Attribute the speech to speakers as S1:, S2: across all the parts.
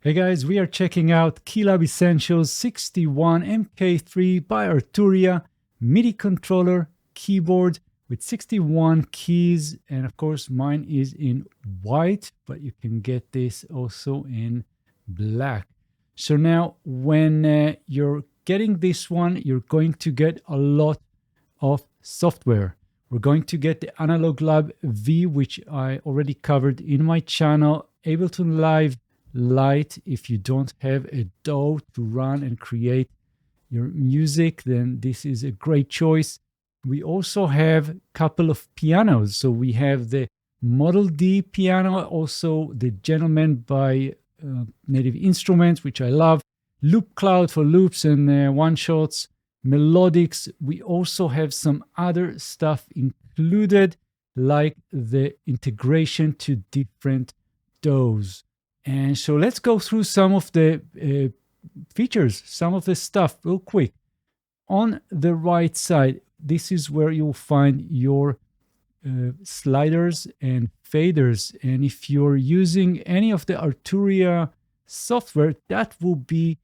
S1: Hey guys, we are checking out KeyLab Essentials 61 MK3 by Arturia, Midi controller, keyboard with 61 keys, and of course mine is in white, but you can get this also in black. So now when you're getting this one, you're going to get a lot of software. We're going to get the Analog Lab V, which I already covered in my channel, Ableton Live Lite. If you don't have a DAW to run and create your music, then this is a great choice. We also have a couple of pianos. So we have the Model D piano, also the Gentleman by Native Instruments, which I love, Loop Cloud for loops and one-shots, melodics. We also have some other stuff included, like the integration to different DAWs. And so let's go through some of the features, some of the stuff real quick. On the right side, this is where you'll find your sliders and faders. And if you're using any of the Arturia software, that will be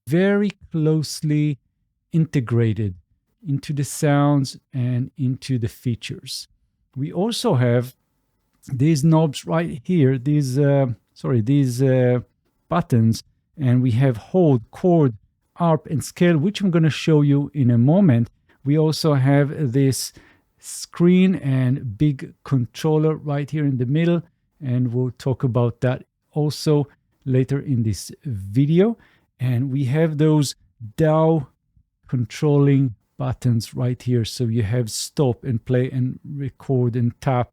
S1: very closely integrated into the sounds and into the features. We also have these knobs right here, these buttons, and we have hold, chord, arp, and scale, which I'm going to show you in a moment. We also have this screen and big controller right here in the middle, and we'll talk about that also later in this video. And we have those DAW controlling buttons right here. So you have stop and play and record and tap.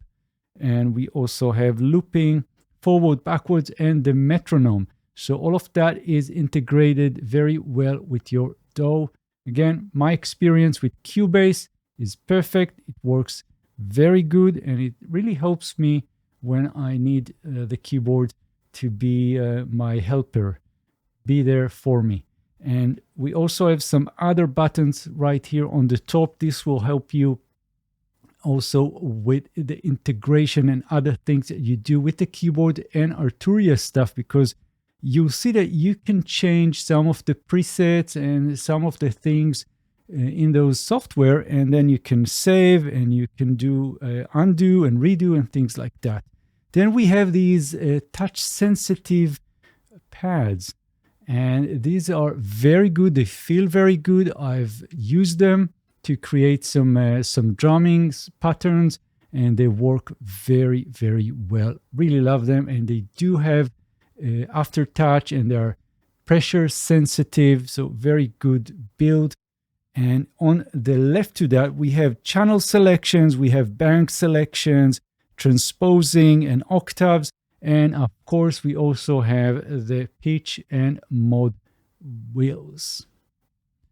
S1: And we also have looping, forward, backwards, and the metronome. So all of that is integrated very well with your DAW. Again, my experience with Cubase is perfect. It works very good, and it really helps me when I need the keyboard to be my helper, be there for me. And we also have some other buttons right here on the top. This will help you also with the integration and other things that you do with the keyboard and Arturia stuff, because you'll see that you can change some of the presets and some of the things in those software, and then you can save and you can do undo and redo and things like that. Then we have these touch sensitive pads, and these are very good. They feel very good. I've used them to create some drumming patterns, and they work very, very well. Really love them, and they do have aftertouch, and they're pressure sensitive, so very good build. And on the left to that, we have channel selections, we have bank selections, transposing and octaves, and of course we also have the pitch and mod wheels.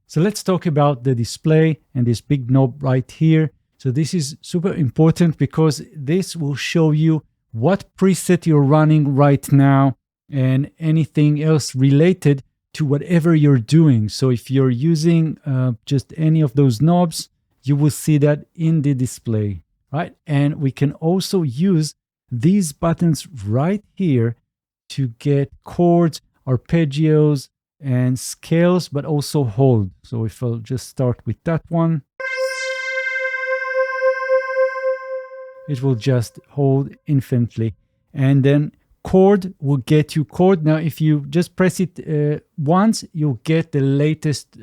S1: So let's talk about the display and this big knob right here. So this is super important because this will show you what preset you're running right now and anything else related to whatever you're doing. So if you're using just any of those knobs, you will see that in the display, right? And we can also use these buttons right here to get chords, arpeggios, and scales, but also hold. So if I'll just start with that one, it will just hold infinitely. And then chord will get you chord. Now, if you just press it once, you'll get the latest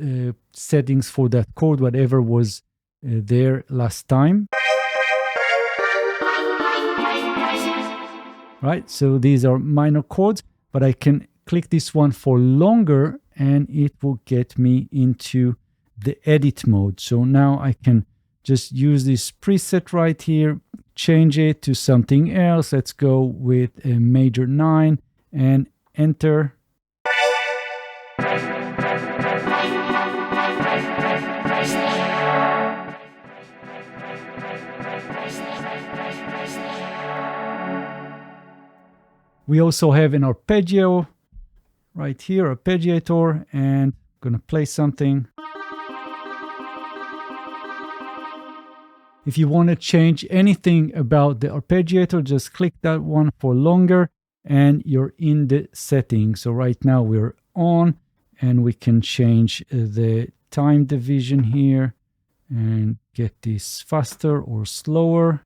S1: settings for that chord, whatever was there last time. Right, so these are minor chords, but I can click this one for longer and it will get me into the edit mode. So now I can just use this preset right here, change it to something else. Let's go with a major 9 and enter. We also have an arpeggio right here, arpeggiator, and I'm gonna play something. If you want to change anything about the arpeggiator, just click that one for longer and you're in the settings. So right now we're on, and we can change the time division here and get this faster or slower,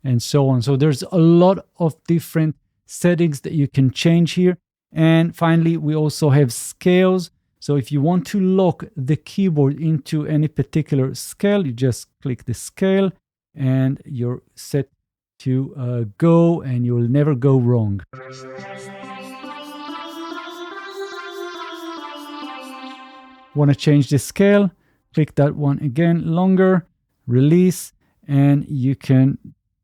S1: and so on. So there's a lot of different settings that you can change here. And finally, we also have scales. So if you want to lock the keyboard into any particular scale, you just click the scale and you're set to go, and you'll never go wrong. Want to change the scale? Click that one again, longer, release, and you can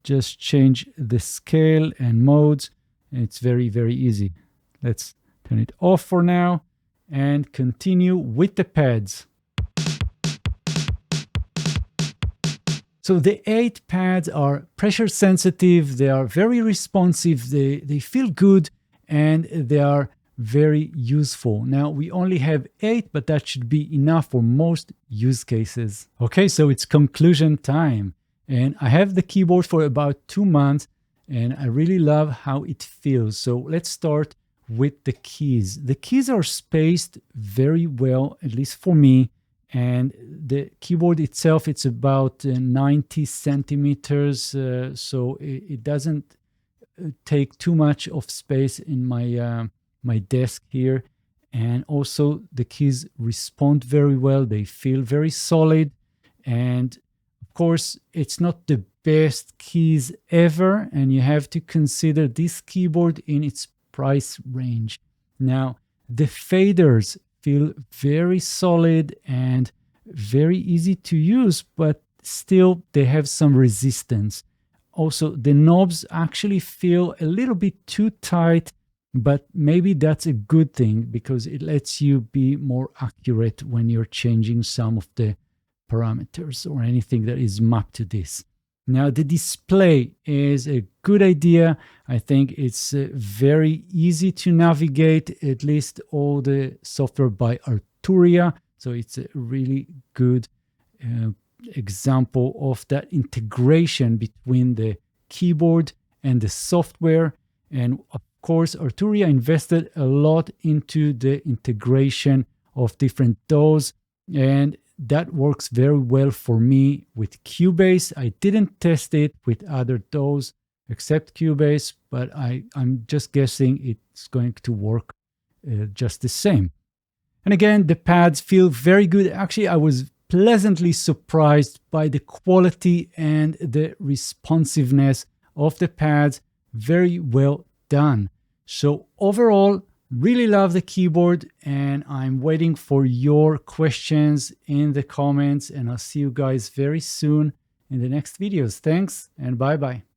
S1: just change the scale and modes. It's very, very easy. Let's turn it off for now and continue with the pads. So the 8 pads are pressure sensitive, they are very responsive, they feel good, and they are very useful. Now we only have 8, but that should be enough for most use cases. Okay, so it's conclusion time. And I have the keyboard for about 2 months, and I really love how it feels. So let's start with the keys. The keys are spaced very well, at least for me. And the keyboard itself, it's about 90 centimeters. So it doesn't take too much of space in my desk here. And also the keys respond very well. They feel very solid. And of course, it's not the best keys ever, and you have to consider this keyboard in its price range. Now, the faders feel very solid and very easy to use, but still they have some resistance. Also, the knobs actually feel a little bit too tight, but maybe that's a good thing because it lets you be more accurate when you're changing some of the parameters or anything that is mapped to this. Now, the display is a good idea. I think it's very easy to navigate, at least all the software by Arturia. So it's a really good example of that integration between the keyboard and the software. And of course, Arturia invested a lot into the integration of different DAWs, and that works very well for me with Cubase. I didn't test it with other DAWs except Cubase, but I'm just guessing it's going to work just the same. And again, the pads feel very good. Actually, I was pleasantly surprised by the quality and the responsiveness of the pads. Very well done. So overall, really love the keyboard, and I'm waiting for your questions in the comments, and I'll see you guys very soon in the next videos. Thanks, and bye-bye.